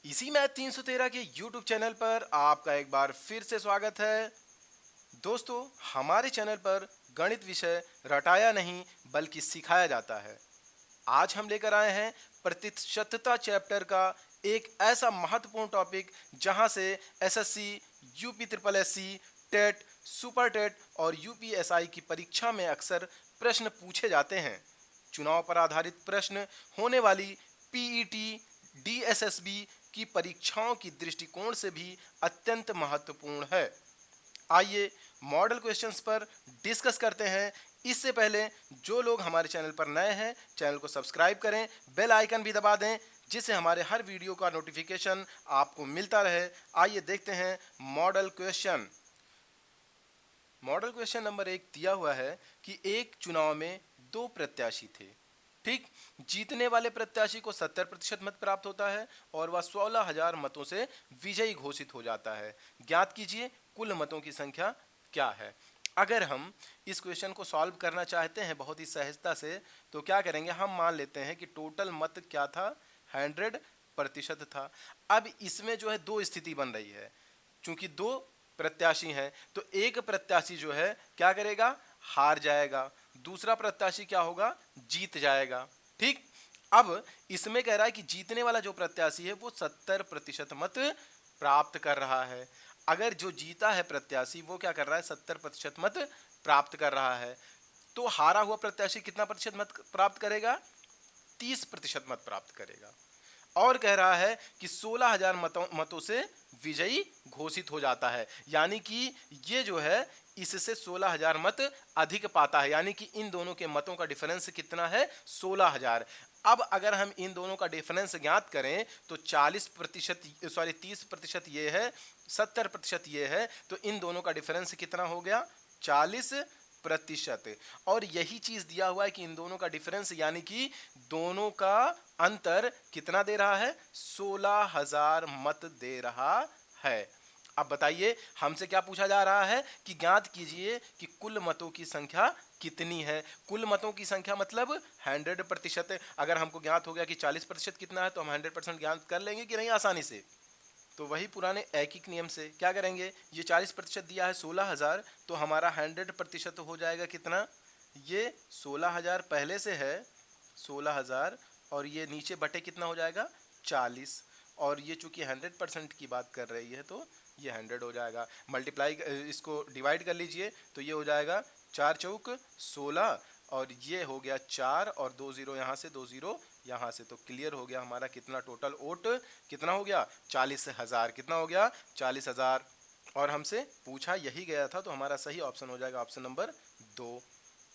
इसी मैथ 313 के YouTube channel पर आपका एक बार फिर से स्वागत है। दोस्तों, हमारे चैनल पर गणित विषय रटाया नहीं बल्कि सिखाया जाता है। आज हम लेकर आए हैं प्रतिशतता चैप्टर का एक ऐसा महत्वपूर्ण टॉपिक जहां से SSC, UP triple SC, TET, super TET और यूपीएसआई की परीक्षा में अक्सर प्रश्न पूछे जाते हैं। चुनाव पर आधारित प्रश्न होने वाली पीईटी, डीएसएसबी की परीक्षाओं की दृष्टिकोण से भी अत्यंत महत्वपूर्ण है। आइए मॉडल क्वेश्चंस पर डिस्कस करते हैं। इससे पहले जो लोग हमारे चैनल पर नए हैं, चैनल को सब्सक्राइब करें, बेल आइकन भी दबा दें जिससे हमारे हर वीडियो का नोटिफिकेशन आपको मिलता रहे। आइए देखते हैं model question. Model question number 1 दिया हुआ है कि एक चुनाव में दो प्रत्याशी थे। ठीक, जीतने वाले प्रत्याशी को 70% मत प्राप्त होता है और वह 16,000 मतों से विजयी घोषित हो जाता है। ज्ञात कीजिए कुल मतों की संख्या क्या है। अगर हम इस क्वेश्चन को सॉल्व करना चाहते हैं बहुत ही सहजता से, तो क्या करेंगे, हम मान लेते हैं कि टोटल मत क्या था, 100% था। अब इसमें जो है दो स्थिति बन रही है। चूंकि दो प्रत्याशी हैं तो एक प्रत्याशी जो है क्या करेगा, हार जाएगा, दूसरा प्रत्याशी क्या होगा, जीत जाएगा। ठीक, अब इसमें कह रहा है कि जीतने वाला जो प्रत्याशी है वो 70% मत प्राप्त कर रहा है। अगर जो जीता है प्रत्याशी वो क्या कर रहा है, 70% मत प्राप्त कर रहा है, तो हारा हुआ प्रत्याशी कितना प्रतिशत मत प्राप्त करेगा, 30% मत प्राप्त करेगा। और कह रहा है कि 16,000 मतों से विजयी घोषित हो जाता है, यानी कि ये जो है इससे 16,000 मत अधिक पाता है, यानी कि इन दोनों के मतों का डिफरेंस कितना है, 16,000। अब अगर हम इन दोनों का डिफरेंस ज्ञात करें तो 30% ये है, 70% ये है, तो इन दोनों का डिफरेंस कितना हो गया, 40%। और यही चीज दिया हुआ है कि इन दोनों का डिफरेंस यानी कि दोनों का अंतर कितना दे रहा है, 16,000 मत दे रहा है। अब बताइए हमसे क्या पूछा जा रहा है कि ज्ञात कीजिए कि कुल मतों की संख्या कितनी है। कुल मतों की संख्या मतलब 100%। अगर हमको ज्ञात हो गया कि 40% कितना है तो हम 100% ज्ञात कर लेंगे कि नहीं आसानी से। तो वही पुराने ऐकिक नियम से क्या करेंगे, ये 40% दिया है 16,000, तो हमारा 100% हो जाएगा कितना, ये 16,000 पहले से है 16,000, और ये नीचे बटे कितना हो जाएगा, 40। और ये चूंकि 100% की बात कर रही है तो ये 100 हो जाएगा। मल्टीप्लाई, इसको डिवाइड कर लीजिए तो ये हो जाएगा 4 चौक 16, और ये हो गया 4 और 2 जीरो यहाँ से, 2 जीरो यहाँ से, तो क्लियर हो गया हमारा कितना टोटल वोट कितना हो गया, 40,000। कितना हो गया, 40,000। और हमसे पूछा यही गया था तो हमारा सही ऑप्शन हो जाएगा ऑप्शन नंबर 2।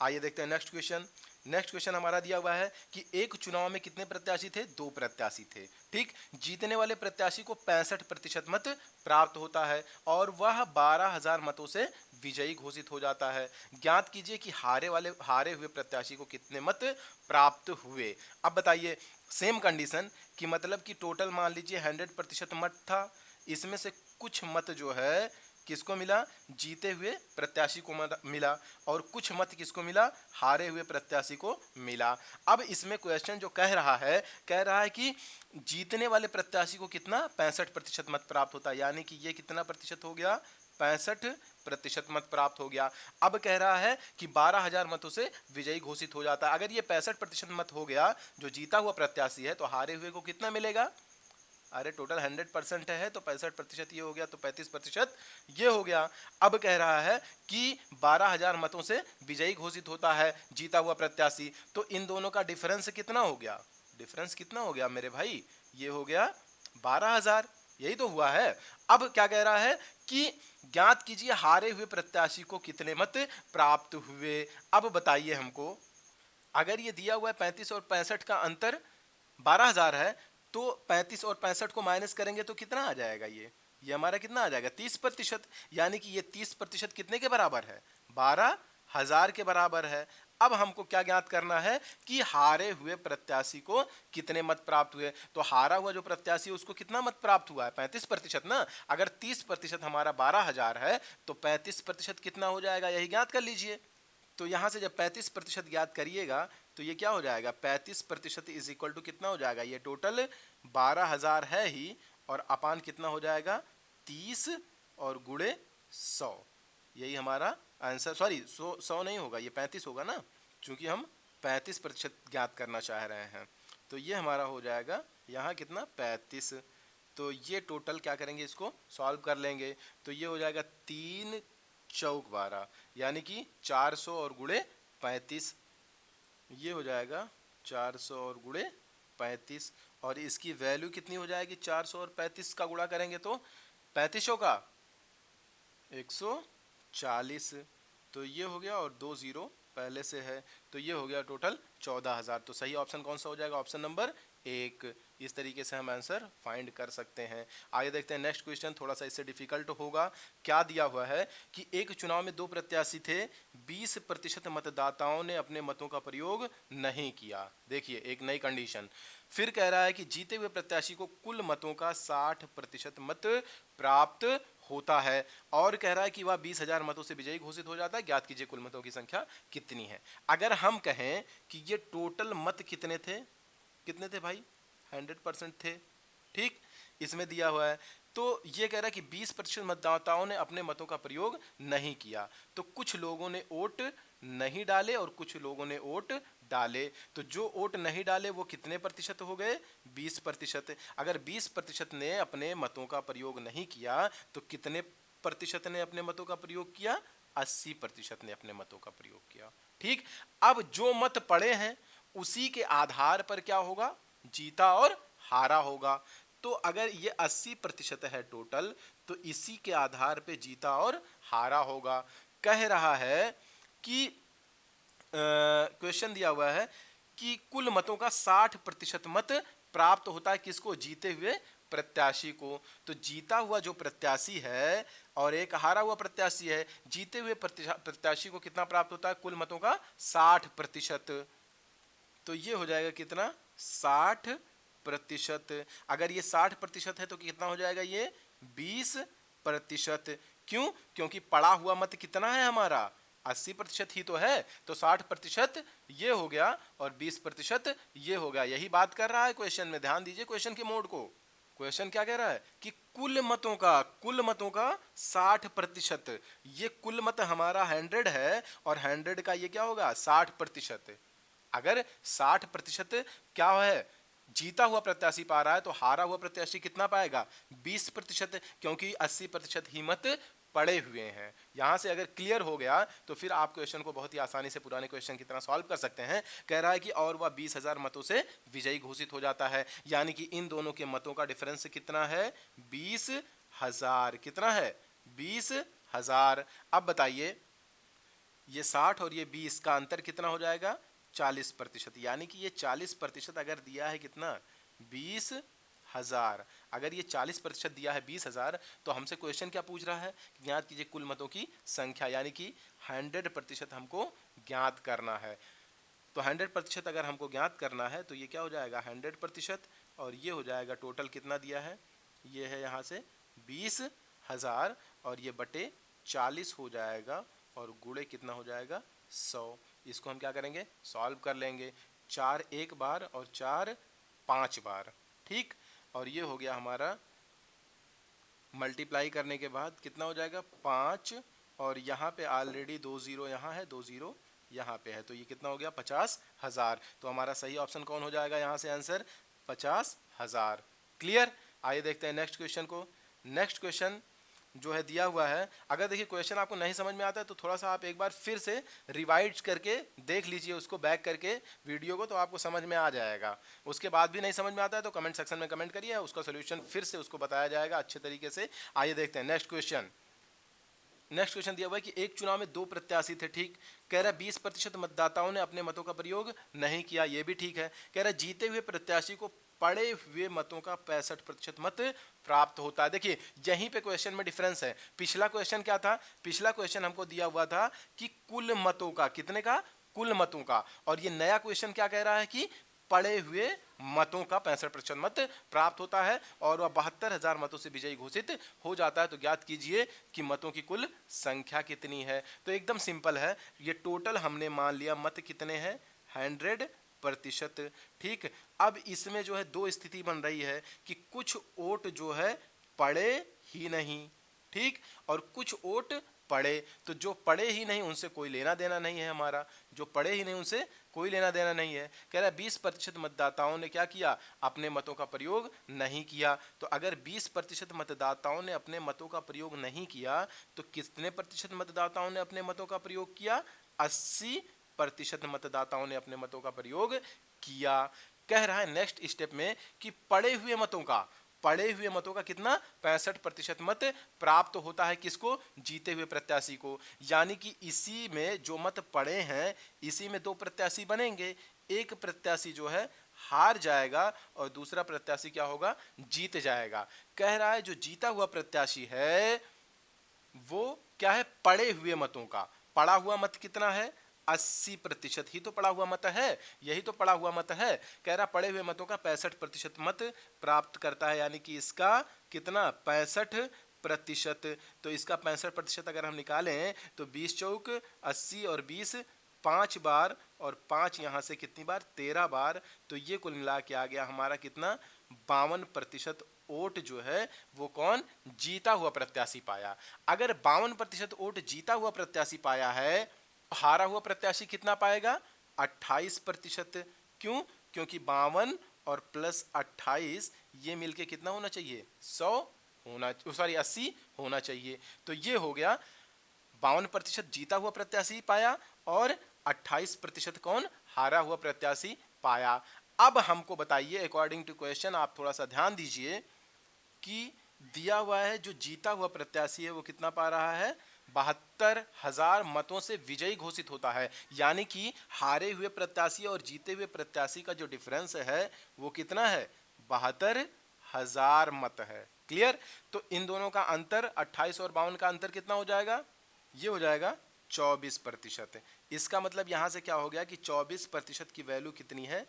आइए देखते हैं नेक्स्ट क्वेश्चन। नेक्स्ट क्वेश्चन हमारा दिया हुआ है कि एक चुनाव में कितने प्रत्याशी थे, दो प्रत्याशी थे। ठीक, जीतने वाले प्रत्याशी को 65% मत प्राप्त होता है और वह 12,000 मतों से विजयी घोषित हो जाता है। ज्ञात कीजिए कि हारे हुए प्रत्याशी को कितने मत प्राप्त हुए। अब बताइए सेम कंडीशन कि मतलब कि टोटल मान लीजिए 100% मत था, इसमें से कुछ मत जो है किसको मिला, जीते हुए प्रत्याशी को मिला, और कुछ मत किसको मिला, हारे हुए प्रत्याशी को मिला। अब इसमें क्वेश्चन जो कह रहा है कि जीतने वाले प्रत्याशी को कितना, 65% मत प्राप्त होता है, यानी कि ये कितना प्रतिशत हो गया, 65% मत प्राप्त हो गया। अब कह रहा है कि 12,000 मतों से विजयी घोषित हो जाता है। अगर ये 65% मत हो गया जो जीता हुआ प्रत्याशी है, तो हारे हुए को कितना मिलेगा, अरे टोटल 100% है तो 65% ये हो गया, तो 35% ये हो गया। अब कह रहा है कि 12,000 मतों से विजयी घोषित होता है जीता हुआ प्रत्याशी, तो इन दोनों का डिफरेंस कितना हो गया, डिफरेंस कितना हो गया मेरे भाई, ये हो गया 12,000। यही तो हुआ है। अब क्या कह रहा है कि ज्ञात कीजिए हारे हुए प्रत्याशी को कितने मत प्राप्त हुए। अब बताइए हमको, अगर ये दिया हुआ है 35 और 65 का अंतर 12,000 है, तो 35 और 65 को माइनस करेंगे तो कितना आ जाएगा, ये हमारा कितना आ जाएगा, 30%। यानी कि ये 30% कितने के बराबर है, 12,000 के बराबर है। अब हमको क्या ज्ञात करना है कि हारे हुए प्रत्याशी को कितने मत प्राप्त हुए। तो हारा हुआ जो प्रत्याशी उसको कितना मत प्राप्त हुआ है, 35% ना। अगर 30% हमारा 12,000 है तो 35% कितना हो जाएगा, यही ज्ञात कर लीजिए। तो यहां से जब 35% ज्ञात करिएगा तो ये क्या हो जाएगा, 35% इज इक्वल टू कितना हो जाएगा, ये टोटल 12,000 है ही, और अपान कितना हो जाएगा 30 और गुणे 100। यही हमारा आंसर, सॉरी 100 नहीं होगा, ये 35 होगा ना, क्योंकि हम 35% ज्ञात करना चाह रहे हैं। तो ये हमारा हो जाएगा यहाँ कितना 35। तो ये टोटल क्या करेंगे, इसको सॉल्व कर लेंगे। तो ये हो जाएगा 3 चौक 12, यानी कि 400 और गुणे 35। ये हो जाएगा 400 और गुणे 35, और इसकी वैल्यू कितनी हो जाएगी, 400 और 35 का गुणा करेंगे तो 35 का 140। तो ये हो गया, और 2 जीरो पहले से है, तो ये हो गया टोटल 14,000। तो सही ऑप्शन कौन सा हो जाएगा, ऑप्शन नंबर 1। इस तरीके से हम आंसर फाइंड कर सकते हैं। आगे देखते हैं नेक्स्ट क्वेश्चन, थोड़ा सा इससे डिफिकल्ट होगा। क्या दिया हुआ है कि एक चुनाव में 2 प्रत्याशी थे, 20% मतदाताओं ने अपने मतों का प्रयोग नहीं किया। देखिए एक नई कंडीशन, फिर कह रहा है कि जीते हुए प्रत्याशी को कुल मतों का 60% मत प्राप्त होता है, और कह रहा है कि वह 20,000 मतों से विजयी घोषित हो जाता है। ज्ञात कीजिए कुल मतों की संख्या कितनी है। अगर हम कहें कि ये टोटल मत कितने थे, कितने थे भाई, 100% थे, ठीक, इसमें दिया हुआ है। तो ये कह रहा है कि 20% मतदाताओं ने अपने मतों का प्रयोग नहीं किया। तो कुछ लोगों ने वोट नहीं डाले और कुछ लोगों ने वोट डाले। तो जो वोट नहीं डाले वो कितने प्रतिशत हो गए, 20%। अगर 20% ने अपने मतों का प्रयोग नहीं किया तो कितने प्रतिशत ने अपने मतों का प्रयोग किया, 80% ने अपने मतों का प्रयोग किया। ठीक, अब जो मत पड़े हैं उसी के आधार पर क्या होगा, जीता और हारा होगा। तो अगर ये 80% है टोटल, तो इसी के आधार पे जीता और हारा होगा। कह रहा है कि क्वेश्चन दिया हुआ है कि कुल मतों का 60% मत प्राप्त होता है किसको, जीते हुए प्रत्याशी को। तो जीता हुआ जो प्रत्याशी है और एक हारा हुआ प्रत्याशी है, जीते हुए प्रत्याशी को कितना प्राप्त होता है, कुल मतों का 60%। तो ये हो जाएगा कितना, 60%। अगर ये 60% है तो कितना हो जाएगा, ये 20%। क्यों, क्योंकि पड़ा हुआ मत कितना है हमारा, 80% ही तो है। तो 60% ये हो गया और 20% ये हो गया। यही बात कर रहा है क्वेश्चन में, ध्यान दीजिए क्वेश्चन के मोड को। क्वेश्चन क्या कह रहा है कि कुल मतों का 60%, ये कुल मत हमारा 100 है और 100 का ये क्या होगा 60%। अगर 60% क्या है, जीता हुआ प्रत्याशी पा रहा है, तो हारा हुआ प्रत्याशी कितना पाएगा, 20%, क्योंकि 80% ही मत पड़े हुए हैं। यहां से अगर क्लियर हो गया तो फिर आप क्वेश्चन को बहुत ही आसानी से पुराने क्वेश्चन की तरह सॉल्व कर सकते हैं। कह रहा है कि और वह 20,000 मतों से विजयी घोषित हो जाता है, यानी कि इन दोनों के मतों का डिफरेंस कितना है, 20,000। कितना है, 20,000। अब बताइए ये 60 और ये 20 का अंतर कितना हो जाएगा, 40%। यानी कि ये 40% अगर दिया है कितना, 20,000। अगर ये 40% दिया है 20,000, तो हमसे क्वेश्चन क्या पूछ रहा है, ज्ञात कीजिए कुल मतों की संख्या, यानी कि 100% हमको ज्ञात करना है। तो 100% अगर हमको ज्ञात करना है तो ये क्या हो जाएगा 100%, और ये हो जाएगा टोटल कितना दिया है, ये है यहाँ से 20,000 और ये बटे 40 हो जाएगा, और गुणे कितना हो जाएगा 100। इसको हम क्या करेंगे, सॉल्व कर लेंगे। 4 एक बार और 4 5 बार, ठीक, और ये हो गया हमारा मल्टीप्लाई करने के बाद कितना हो जाएगा 5, और यहाँ पे ऑलरेडी 2 जीरो यहाँ है, 2 जीरो यहाँ पे है, तो ये कितना हो गया 50,000। तो हमारा सही ऑप्शन कौन हो जाएगा यहाँ से आंसर, 50,000। क्लियर। आइए देखते हैं नेक्स्ट क्वेश्चन को। नेक्स्ट क्वेश्चन जो है दिया हुआ है, अगर देखिए क्वेश्चन आपको नहीं समझ में आता है तो थोड़ा सा आप एक बार फिर से रिवाइज करके देख लीजिए उसको, बैक करके वीडियो को, तो आपको समझ में आ जाएगा। उसके बाद भी नहीं समझ में आता है तो कमेंट सेक्शन में कमेंट करिए, उसका सोल्यूशन फिर से उसको बताया जाएगा अच्छे तरीके से। आइए देखते हैं नेक्स्ट क्वेश्चन। नेक्स्ट क्वेश्चन दिया हुआ है कि एक चुनाव में 2 प्रत्याशी थे, ठीक, कह रहा है 20% मतदाताओं ने अपने मतों का प्रयोग नहीं किया, ये भी ठीक है। कह रहा है जीते हुए प्रत्याशी को पड़े हुए मतों का 65% मत प्राप्त होता है। देखिए यहीं पे क्वेश्चन में डिफरेंस है। पिछला क्वेश्चन क्या था, पिछला क्वेश्चन हमको दिया हुआ था कि कुल मतों का, कितने का, कुल मतों का, और ये नया क्वेश्चन क्या कह रहा है कि पड़े हुए मतों का 65% मत प्राप्त होता है, और वह 72,000 मतों से विजयी घोषित हो जाता है। तो ज्ञात कीजिए कि मतों की कुल संख्या कितनी है। तो एकदम सिंपल है, ये टोटल हमने मान लिया मत कितने हैं, 100 प्रतिशत। ठीक, अब इसमें जो है दो स्थिति बन रही है कि कुछ वोट जो है पड़े ही नहीं, ठीक, और कुछ वोट पड़े। तो जो पड़े ही नहीं उनसे कोई लेना देना नहीं है हमारा, जो पड़े ही नहीं उनसे कोई लेना देना नहीं है। कह रहा है 20% मतदाताओं ने क्या किया, अपने मतों का प्रयोग नहीं किया। तो अगर 20% मतदाताओं ने अपने मतों का प्रयोग नहीं किया तो कितने प्रतिशत मतदाताओं ने अपने मतों का प्रयोग किया, 80% मतदाताओं ने अपने मतों का प्रयोग किया। कह रहा है नेक्स्ट स्टेप में कि पड़े हुए मतों का कितना, 65% मत प्राप्त होता है किसको, जीते हुए प्रत्याशी को। यानी कि इसी में जो मत पड़े हैं इसी में दो प्रत्याशी बनेंगे, एक प्रत्याशी जो है हार जाएगा और दूसरा प्रत्याशी क्या होगा, जीत जाएगा। कह रहा है जो जीता हुआ प्रत्याशी है वो क्या है, पड़े हुए मतों का, पड़ा हुआ मत कितना है, 80% ही तो पड़ा हुआ मत है, यही तो पड़ा हुआ मत है। कह रहा पड़े हुए मतों का 65% मत प्राप्त करता है, यानी कि इसका कितना, 65%। तो इसका 65% अगर हम निकालें तो 20 चौक 80 और 20 5 बार, और 5 यहां से कितनी बार, 13 बार। तो ये कुल मिला के आ गया हमारा कितना, 52% वोट जो है वो कौन, जीता हुआ प्रत्याशी पाया। अगर 52% वोट जीता हुआ प्रत्याशी पाया है, हारा हुआ प्रत्याशी कितना पाएगा, 28%। क्यों, क्योंकि 52 और प्लस 28 ये मिलके कितना होना चाहिए, 100 होना, सॉरी 80 होना चाहिए। तो ये हो गया 52% जीता हुआ प्रत्याशी पाया और 28% कौन, हारा हुआ प्रत्याशी पाया। अब हमको बताइए अकॉर्डिंग टू क्वेश्चन, आप थोड़ा सा ध्यान दीजिए कि दिया हुआ है जो जीता हुआ प्रत्याशी है वो कितना पा रहा है, 72,000 मतों से विजयी घोषित होता है। यानी कि हारे हुए प्रत्याशी और जीते हुए प्रत्याशी का जो डिफरेंस है वो कितना है, 72,000 मत है। क्लियर, तो इन दोनों का अंतर 28 और 52 का अंतर कितना हो जाएगा, ये हो जाएगा 24%। इसका मतलब यहां से क्या हो गया कि 24% की वैल्यू कितनी है,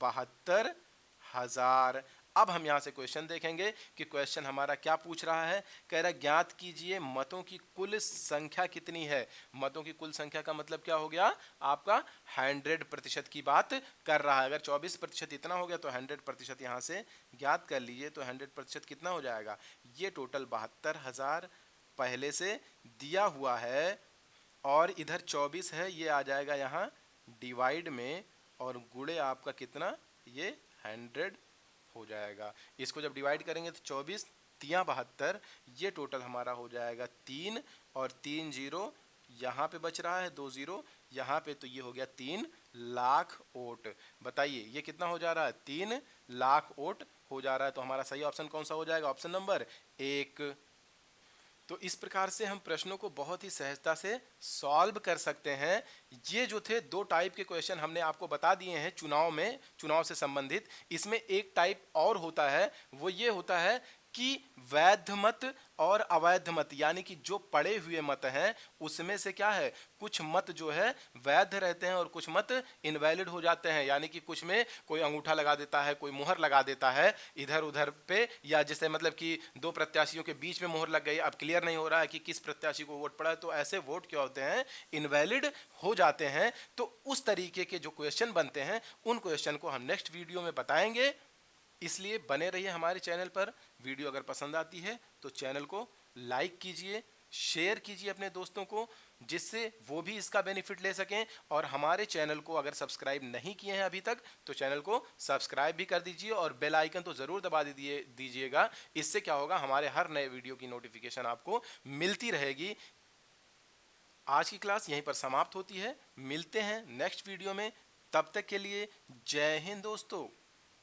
72,000। अब हम यहां से क्वेश्चन देखेंगे कि क्वेश्चन हमारा क्या पूछ रहा है। कह रहा है ज्ञात कीजिए मतों की कुल संख्या कितनी है। मतों की कुल संख्या का मतलब क्या हो गया, आपका 100% की बात कर रहा है। अगर 24% इतना हो गया तो 100% यहां से ज्ञात कर लीजिए। तो 100% कितना हो जाएगा, ये टोटल 72,000 पहले से दिया हुआ है और इधर 24 है, ये आ जाएगा यहाँ डिवाइड में और गुणे आपका कितना, ये 100 हो जाएगा। इसको जब डिवाइड करेंगे तो 24 तिया 72, ये टोटल हमारा हो जाएगा 3 और 3 जीरो यहाँ पे बच रहा है, 2 जीरो यहाँ पे, तो ये हो गया 3 लाख वोट। बताइए ये कितना हो जा रहा है, 3 लाख वोट हो जा रहा है। तो हमारा सही ऑप्शन कौन सा हो जाएगा, ऑप्शन नंबर 1। तो इस प्रकार से हम प्रश्नों को बहुत ही सहजता से सॉल्व कर सकते हैं। ये जो थे दो टाइप के क्वेश्चन हमने आपको बता दिए हैं चुनाव में, चुनाव से संबंधित। इसमें एक टाइप और होता है, वो ये होता है कि वैध मत और अवैध मत, यानी कि जो पड़े हुए मत हैं उसमें से क्या है, कुछ मत जो है वैध रहते हैं और कुछ मत इनवैलिड हो जाते हैं। यानी कि कुछ में कोई अंगूठा लगा देता है, कोई मुहर लगा देता है इधर उधर पे, या जैसे मतलब कि दो प्रत्याशियों के बीच में मोहर लग गई, अब क्लियर नहीं हो रहा है कि किस प्रत्याशी को वोट पड़ा है, तो ऐसे वोट क्या होते हैं, इनवैलिड हो जाते हैं। तो उस तरीके के जो क्वेश्चन बनते हैं उन क्वेश्चन को हम नेक्स्ट वीडियो में बताएंगे। इसलिए बने रहिए हमारे चैनल पर। वीडियो अगर पसंद आती है तो चैनल को लाइक कीजिए, शेयर कीजिए अपने दोस्तों को, जिससे वो भी इसका बेनिफिट ले सकें। और हमारे चैनल को अगर सब्सक्राइब नहीं किए हैं अभी तक तो चैनल को सब्सक्राइब भी कर दीजिए और बेल आइकन तो ज़रूर दबा दीजिएगा। इससे क्या होगा, हमारे हर नए वीडियो की नोटिफिकेशन आपको मिलती रहेगी। आज की क्लास यहीं पर समाप्त होती है, मिलते हैं नेक्स्ट वीडियो में। तब तक के लिए जय हिंद दोस्तों।